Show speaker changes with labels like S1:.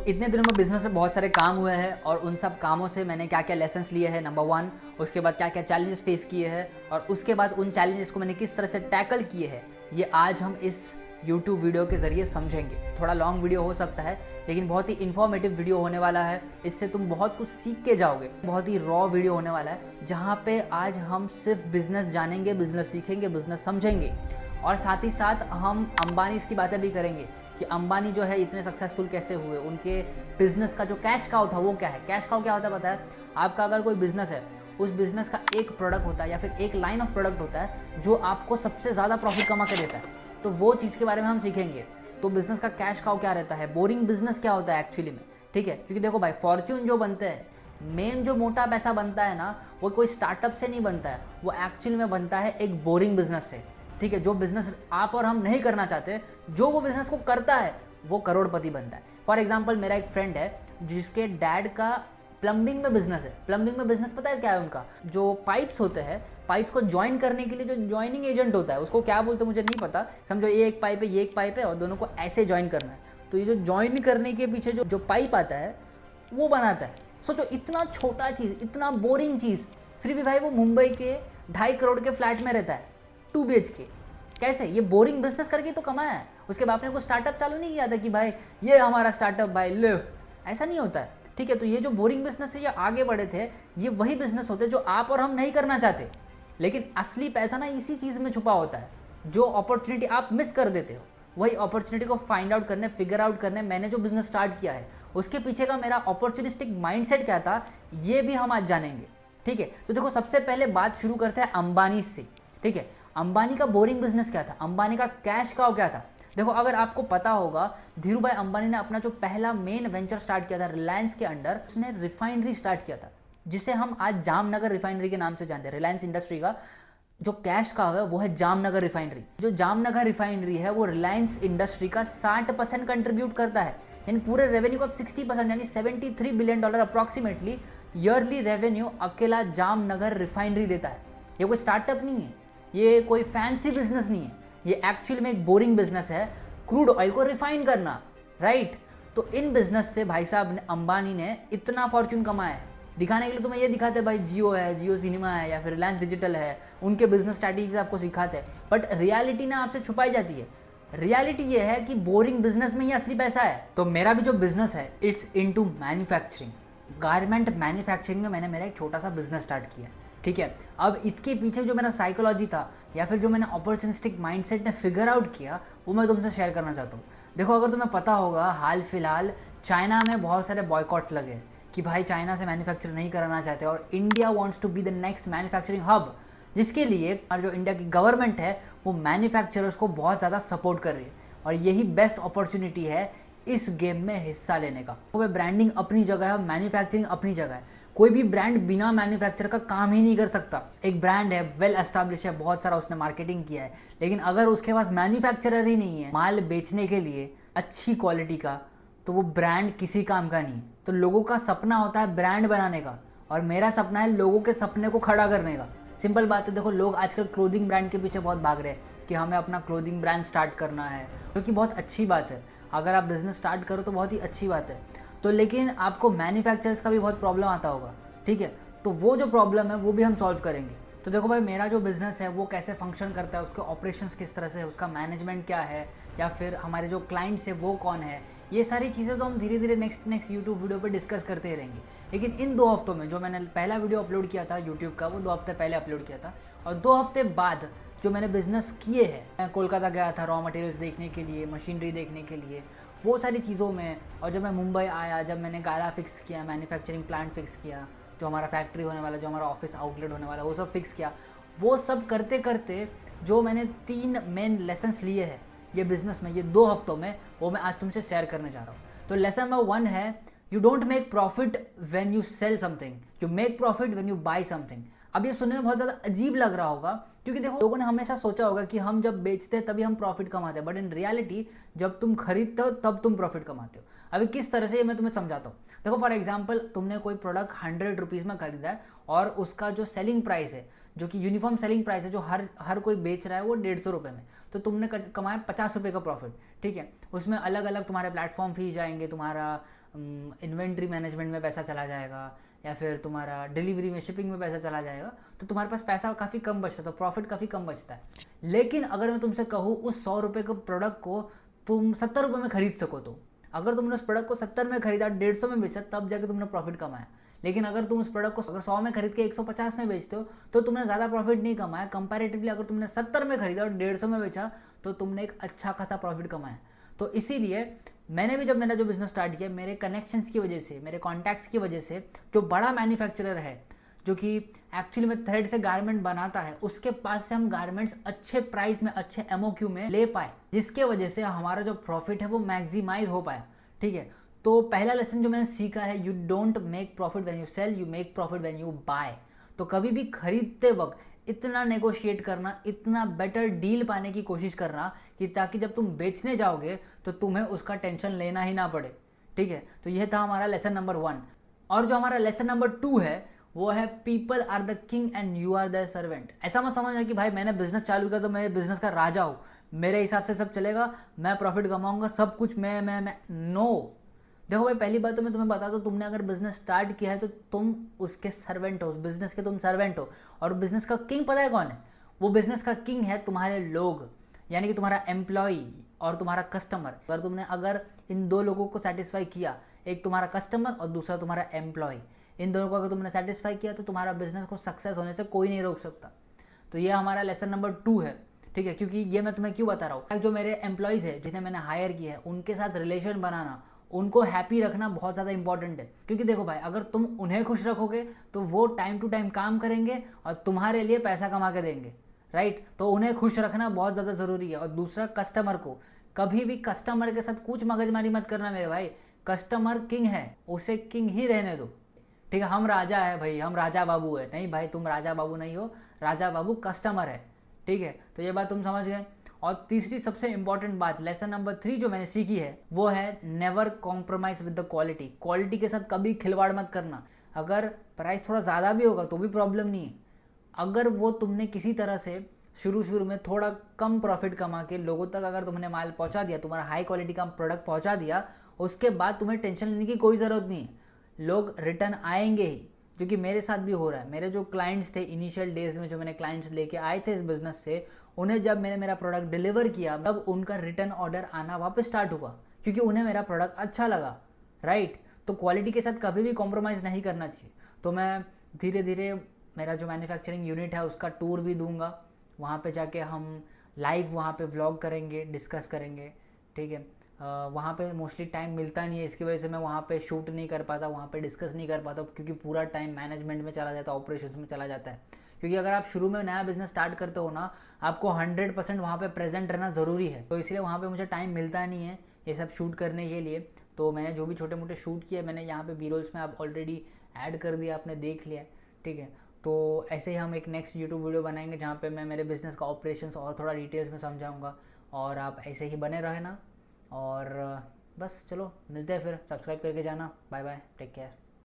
S1: इतने दिनों में बिजनेस में बहुत सारे काम हुए हैं और उन सब कामों से मैंने क्या क्या लेसन्स लिए हैं, नंबर 1। उसके बाद क्या क्या चैलेंजेस फेस किए हैं और उसके बाद उन चैलेंजेस को मैंने किस तरह से टैकल किए हैं, ये आज हम इस YouTube वीडियो के ज़रिए समझेंगे। थोड़ा लॉन्ग वीडियो हो सकता है लेकिन बहुत ही इन्फॉर्मेटिव वीडियो होने वाला है। इससे तुम बहुत कुछ सीख के जाओगे। बहुत ही रॉ वीडियो होने वाला है जहाँ पे आज हम सिर्फ बिजनेस जानेंगे, बिजनेस सीखेंगे, बिजनेस समझेंगे और साथ ही साथ हम अंबानी की बातें भी करेंगे कि अंबानी जो है इतने सक्सेसफुल कैसे हुए, उनके बिजनेस का जो कैश काउ था वो क्या है। कैश काउ क्या होता है पता है? आपका अगर कोई बिजनेस है, उस बिजनेस का एक प्रोडक्ट होता है या फिर एक लाइन ऑफ प्रोडक्ट होता है जो आपको सबसे ज़्यादा प्रॉफिट कमा के देता है। तो वो चीज़ के बारे में हम सीखेंगे। तो बिजनेस का कैश काउ क्या रहता है, बोरिंग बिजनेस क्या होता है एक्चुअली में, ठीक है। क्योंकि देखो भाई, फॉर्च्यून जो बनते हैं, मेन जो मोटा पैसा बनता है ना, वो कोई स्टार्टअप से नहीं बनता है, वो एक्चुअली में बनता है एक बोरिंग बिजनेस से, ठीक है। जो बिजनेस आप और हम नहीं करना चाहते, जो वो बिजनेस को करता है वो करोड़पति बनता है। फॉर एग्जाम्पल, मेरा एक फ्रेंड है जिसके डैड का प्लम्बिंग में बिजनेस है। प्लम्बिंग में बिजनेस पता है क्या है उनका? जो पाइप्स होते हैं, पाइप्स को ज्वाइन करने के लिए जो ज्वाइनिंग एजेंट होता है, उसको क्या बोलते हैं मुझे नहीं पता। समझो ये एक पाइप है, ये एक पाइप है और दोनों को ऐसे ज्वाइन करना है। तो ये जो ज्वाइन करने के पीछे जो पाइप आता है वो बनाता है। सोचो, इतना छोटा चीज़, इतना बोरिंग चीज़, फिर भी भाई वो मुंबई के 2.5 करोड़ के फ्लैट में रहता है, 2 BHK। कैसे? ये बोरिंग बिजनेस करके तो कमाया है। उसके बाप ने कोई स्टार्टअप चालू नहीं किया था कि भाई ये हमारा स्टार्टअप भाई ले, ऐसा नहीं होता है, ठीक है। तो ये जो बोरिंग बिजनेस से ये आगे बढ़े थे, ये वही बिजनेस होते हैं जो आप और हम नहीं करना चाहते। लेकिन असली पैसा ना इसी चीज़ में छुपा होता है। जो अपॉर्चुनिटी आप मिस कर देते हो, वही अपॉर्चुनिटी को फाइंड आउट करने, फिगर आउट करने मैंने जो बिजनेस स्टार्ट किया है, उसके पीछे का मेरा अपॉर्चुनिस्टिक माइंडसेट क्या था, ये भी हम आज जानेंगे, ठीक है। तो देखो, सबसे पहले बात शुरू करते हैं अंबानी से, ठीक है। अंबानी का बोरिंग बिजनेस क्या था, अंबानी का कैश काउ क्या था? देखो, अगर आपको पता होगा, धीरू भाई अंबानी ने अपना जो पहला मेन वेंचर स्टार्ट किया था रिलायंस के अंडर, उसने रिफाइनरी स्टार्ट किया था जिसे हम आज जामनगर रिफाइनरी के नाम से जानते हैं। रिलायंस इंडस्ट्री का जो कैश काउ है वो है जामनगर रिफाइनरी। जो जामनगर रिफाइनरी है वो रिलायंस इंडस्ट्री का 60% कंट्रीब्यूट करता है, यानी पूरे रेवेन्यू का 60%, यानी $73 बिलियन अप्रॉक्सीमेटली ईयरली रेवेन्यू अकेला जामनगर रिफाइनरी देता है। ये कोई स्टार्टअप नहीं है, ये कोई फैंसी बिजनेस नहीं है, ये एक्चुअल में एक बोरिंग बिजनेस है, क्रूड ऑयल को रिफाइन करना, राइट। तो इन बिजनेस से भाई साहब ने, अंबानी ने इतना फॉर्च्यून कमाया है। दिखाने के लिए तुम्हें ये दिखाते भाई जियो है, जियो सिनेमा है या फिर रिलायंस डिजिटल है, उनके बिजनेस स्ट्रैटेजी से आपको सिखाते हैं, बट रियलिटी ना आपसे छुपाई जाती है। रियलिटी ये है कि बोरिंग बिजनेस में ही असली पैसा है। तो मेरा भी जो बिजनेस है, it's into manufacturing, garment manufacturing में मैंने मेरा एक छोटा सा बिजनेस स्टार्ट किया, ठीक है। अब इसके पीछे जो मेरा साइकोलॉजी था या फिर जो मैंने अपॉर्चुनिस्टिक माइंडसेट ने फिगर आउट किया, वो मैं तुमसे शेयर करना चाहता हूँ। देखो, अगर तुम्हें पता होगा, हाल फिलहाल चाइना में बहुत सारे बॉयकॉट लगे कि भाई चाइना से मैन्युफैक्चर नहीं कराना चाहते और India wants to be the next manufacturing hub, जिसके लिए जो इंडिया की गवर्नमेंट है वो मैन्युफैक्चरर्स को बहुत ज़्यादा सपोर्ट कर रही है और यही बेस्ट अपॉर्चुनिटी है इस गेम में हिस्सा लेने का। तो ब्रांडिंग अपनी जगह है, मैन्युफैक्चरिंग अपनी जगह है। कोई भी ब्रांड बिना मैन्युफैक्चर का काम ही नहीं कर सकता। एक ब्रांड है, वेल एस्टैब्लिश है, बहुत सारा उसने मार्केटिंग किया है, लेकिन अगर उसके पास मैन्युफैक्चरर ही नहीं है माल बेचने के लिए अच्छी क्वालिटी का, तो वो ब्रांड किसी काम का नहीं। तो लोगों का सपना होता है ब्रांड बनाने का और मेरा सपना है लोगों के सपने को खड़ा करने का। सिंपल बात है। देखो, लोग आजकल क्लोथिंग ब्रांड के पीछे बहुत भाग रहे हैं कि हमें अपना क्लोथिंग ब्रांड स्टार्ट करना है, क्योंकि बहुत अच्छी बात है। अगर आप बिजनेस स्टार्ट करो तो बहुत ही अच्छी बात है। तो लेकिन आपको मैन्युफैक्चरर्स का भी बहुत प्रॉब्लम आता होगा, ठीक है। तो वो जो प्रॉब्लम है वो भी हम सॉल्व करेंगे। तो देखो भाई, मेरा जो बिज़नेस है वो कैसे फंक्शन करता है, उसके ऑपरेशंस किस तरह से है, उसका मैनेजमेंट क्या है, या फिर हमारे जो क्लाइंट्स है वो कौन है, ये सारी चीज़ें तो हम धीरे धीरे नेक्स्ट यूट्यूब वीडियो पे डिस्कस करते ही रहेंगे। लेकिन इन 2 हफ्तों में जो मैंने पहला वीडियो अपलोड किया था यूट्यूब का, वो 2 हफ्ते पहले अपलोड किया था, और 2 हफ्ते बाद जो मैंने बिज़नेस किए हैं, मैं कोलकाता गया था रॉ मटेरियल्स देखने के लिए, मशीनरी देखने के लिए, वो सारी चीज़ों में। और जब मैं मुंबई आया, जब मैंने गाला फिक्स किया, मैन्युफैक्चरिंग प्लांट फिक्स किया, जो हमारा फैक्ट्री होने वाला, जो हमारा ऑफिस आउटलेट होने वाला, वो सब फिक्स किया। वो सब करते करते जो मैंने 3 मेन लेसन्स लिए हैं ये बिज़नेस में, ये 2 हफ्तों में, वो मैं आज तुमसे शेयर करने जा रहा हूँ। तो लेसन नंबर 1 है, you don't make profit when you sell something, you make profit when you buy something. अब ये सुनने में बहुत ज़्यादा अजीब लग रहा होगा, क्योंकि देखो, लोगों ने हमेशा सोचा होगा कि हम जब बेचते हैं तभी हम प्रॉफिट कमाते हैं, बट इन रियलिटी जब तुम खरीदते हो तब तुम प्रॉफिट कमाते हो। अभी किस तरह से, ये मैं तुम्हें समझाता हूँ। देखो, फॉर एग्जाम्पल, तुमने कोई प्रोडक्ट 100 रुपीज़ में खरीदा है और उसका जो सेलिंग प्राइस है, जो कि यूनिफॉर्म सेलिंग प्राइस है, जो हर कोई बेच रहा है, वो 150 रुपये में, तो तुमने कमाया 50 रुपये का प्रॉफिट, ठीक है। उसमें अलग अलग तुम्हारे प्लेटफॉर्म फीस जाएंगे, तुम्हारा इन्वेंट्री मैनेजमेंट में पैसा चला जाएगा, या फिर तुम्हारा डिलीवरी में, शिपिंग में पैसा चला जाएगा, तो तुम्हारे पास पैसा काफ़ी कम बचता है, तो प्रॉफिट काफ़ी कम बचता है। लेकिन अगर मैं तुमसे कहूँ उस 100 रुपये के प्रोडक्ट को तुम 70 रुपये में खरीद सको, तो अगर तुमने उस प्रोडक्ट को 70 में खरीदा, 150 में बेचा, तब जाके तुमने प्रॉफिट कमाया। लेकिन अगर तुम उस प्रोडक्ट को अगर 100 में खरीद के 150 में बेचते हो, तो तुमने ज़्यादा प्रॉफिट नहीं कमाया। कंपैरेटिवली अगर तुमने 70 में खरीदा और 150 में बेचा, तो तुमने एक अच्छा खासा प्रॉफिट कमाया। तो इसीलिए मैंने भी जब मैंने जो बिज़नेस स्टार्ट किया, मेरे कनेक्शंस की वजह से, मेरे कॉन्टैक्ट्स की वजह से, जो बड़ा मैन्युफैक्चरर है जो कि एक्चुअली में थ्रेड से गारमेंट बनाता है, उसके पास से हम गारमेंट्स अच्छे प्राइस में, अच्छे एमओक्यू में ले पाए, जिसके वजह से हमारा जो प्रॉफिट है वो मैक्सिमाइज हो पाया। ठीक है, तो पहला लेसन जो मैंने सीखा है, you don't make profit when you sell, you make profit when you buy. तो कभी भी खरीदते वक्त इतना नेगोशिएट करना, इतना बेटर डील पाने की कोशिश करना कि ताकि जब तुम बेचने जाओगे तो तुम्हें उसका टेंशन लेना ही ना पड़े। ठीक है, तो यह था हमारा लेसन नंबर 1। और जो हमारा लेसन नंबर 2 है वो है people are the king and you are the servant. ऐसा मत समझना कि भाई मैंने बिजनेस चालू किया तो मैं बिजनेस का राजा हूँ, मेरे हिसाब से सब चलेगा, मैं प्रॉफिट कमाऊंगा, सब कुछ मैं नो। देखो भाई, पहली बात तो मैं तुम्हें बता दूं, तुमने अगर बिजनेस स्टार्ट किया है तो तुम उसके सर्वेंट हो, उस बिजनेस के तुम सर्वेंट हो। और बिजनेस का किंग पता है कौन है? वो बिजनेस का किंग है तुम्हारे लोग, यानी कि तुम्हारा एम्प्लॉय और तुम्हारा कस्टमर। अगर इन दो लोगों को सेटिस्फाई किया, एक तुम्हारा कस्टमर और दूसरा तुम्हारा एम्प्लॉय, इन दोनों को अगर तुमने सेटिस्फाई किया तो तुम्हारा बिजनेस को सक्सेस होने से कोई नहीं रोक सकता। तो ये हमारा लेसन नंबर 2 है। ठीक है, क्योंकि ये मैं तुम्हें क्यों बता रहा हूँ, जो मेरे एम्प्लॉयज़ है जिन्हें मैंने हायर किया है, उनके साथ रिलेशन बनाना, उनको हैप्पी रखना बहुत ज़्यादा इंपॉर्टेंट है। क्योंकि देखो भाई, अगर तुम उन्हें खुश रखोगे तो वो टाइम टू टाइम काम करेंगे और तुम्हारे लिए पैसा कमा के देंगे, राइट। तो उन्हें खुश रखना बहुत ज़्यादा ज़रूरी है। और दूसरा, कस्टमर को कभी भी कस्टमर के साथ कुछ मगजमारी मत करना मेरे भाई। कस्टमर किंग है, उसे किंग ही रहने दो। ठीक है, हम राजा है भाई, हम राजा बाबू है, नहीं भाई तुम राजा बाबू नहीं हो, राजा बाबू कस्टमर है। ठीक है, तो ये बात तुम समझ गए। और तीसरी सबसे इंपॉर्टेंट बात, लेसन नंबर 3 जो मैंने सीखी है, वो है never compromise with the quality. Quality के साथ कभी खिलवाड़ मत करना। अगर प्राइस थोड़ा ज़्यादा भी होगा तो भी प्रॉब्लम नहीं है। अगर वो तुमने किसी तरह से शुरू में थोड़ा कम प्रॉफिट कमा के लोगों तक अगर तुमने माल पहुंचा दिया, तुम्हारा हाई क्वालिटी का प्रोडक्ट पहुंचा दिया, उसके बाद तुम्हें टेंशन लेने की कोई ज़रूरत नहीं है, लोग रिटर्न आएंगे ही। जो कि मेरे साथ भी हो रहा है। मेरे जो क्लाइंट्स थे इनिशियल डेज में, जो मैंने क्लाइंट्स लेके आए थे इस बिज़नेस से, उन्हें जब मैंने मेरा प्रोडक्ट डिलीवर किया, तब उनका रिटर्न ऑर्डर आना वापस स्टार्ट हुआ, क्योंकि उन्हें मेरा प्रोडक्ट अच्छा लगा, राइट। तो क्वालिटी के साथ कभी भी कॉम्प्रोमाइज़ नहीं करना चाहिए। तो मैं धीरे धीरे मेरा जो मैन्युफैक्चरिंग यूनिट है उसका टूर भी दूंगा, वहाँ पे जाके हम लाइव वहाँ पे व्लॉग करेंगे, डिस्कस करेंगे। ठीक है, वहाँ पे मोस्टली टाइम मिलता नहीं है, इसकी वजह से मैं वहाँ पे शूट नहीं कर पाता, वहाँ पे डिस्कस नहीं कर पाता, क्योंकि पूरा टाइम मैनेजमेंट में चला जाता है, ऑपरेशंस में चला जाता है। क्योंकि अगर आप शुरू में नया बिजनेस स्टार्ट करते हो ना, आपको 100% वहाँ पे प्रेजेंट रहना ज़रूरी है। तो इसलिए वहाँ पे मुझे टाइम मिलता नहीं है ये सब शूट करने के लिए। तो मैंने जो भी छोटे मोटे शूट किए, मैंने यहाँ पे बी रोल्स में आप ऑलरेडी ऐड कर दिया, आपने देख लिया। ठीक है, तो ऐसे ही हम एक नेक्स्ट यूट्यूब वीडियो बनाएंगे जहाँ पे मैं मेरे बिज़नेस का ऑपरेशंस और थोड़ा डिटेल्स में समझाऊँगा, और आप ऐसे ही बने रहना। और बस चलो, मिलते हैं फिर, सब्सक्राइब करके जाना। Bye bye, take care.